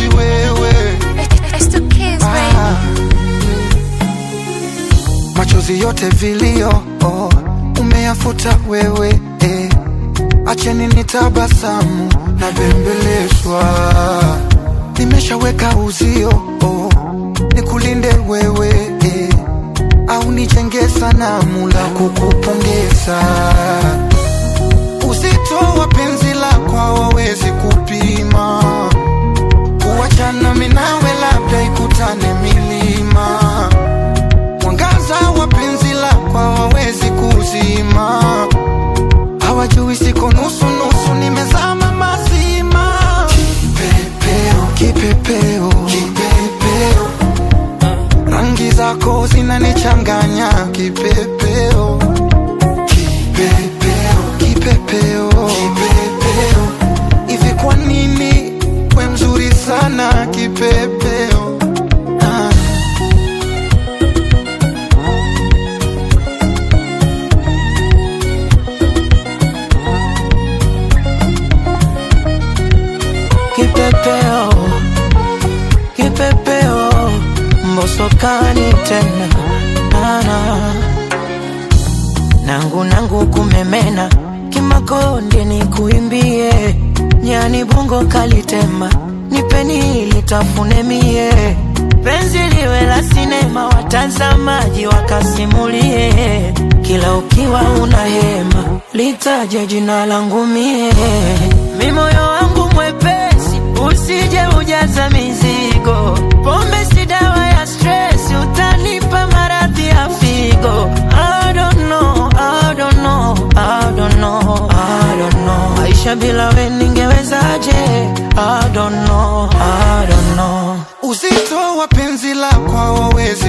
machozi wewe. Machozi yote vilio umeyafuta wewe, acheni nitabasamu na bembelezwa. Nimeshaweka uzio nikulinde wewe, au nijenge sanamu la kukupongeza. Uzito wa penzi lako hawawezi kupima, kuachana mimi nawe labda ikutane milima. Mwangaza wa penzi lako hawawezi kuzima, hawajui siko nusu nusu, nimezama mazima. Kipepeo, kipepeo, kipepeo, rangi zako zinanichanganya. Kipepeo, kipepeo, kipepeo, kipepeo, hivi kwa nini we mzuri sana kipepeo? Kipepeo, kipepeo, mbosokani tena nangu kumemena, kimakonde ni kuimbie, nyani bongo kalitema, nipeni litafune mie. Penzi liwe la sinema, watazamaji wakasimulie, kila ukiwa unahema, litaje jina langu mie. Mi moyo wangu mwepesi, usije ujaza mizigo, pombe si dawa ya stress, utanipa maradhi ya figo. I don't know, I don't know, I don't know, I don't know, maisha bila we ningewezaje? I don't know, I don't know. Uzito wa penzi lako hawawezi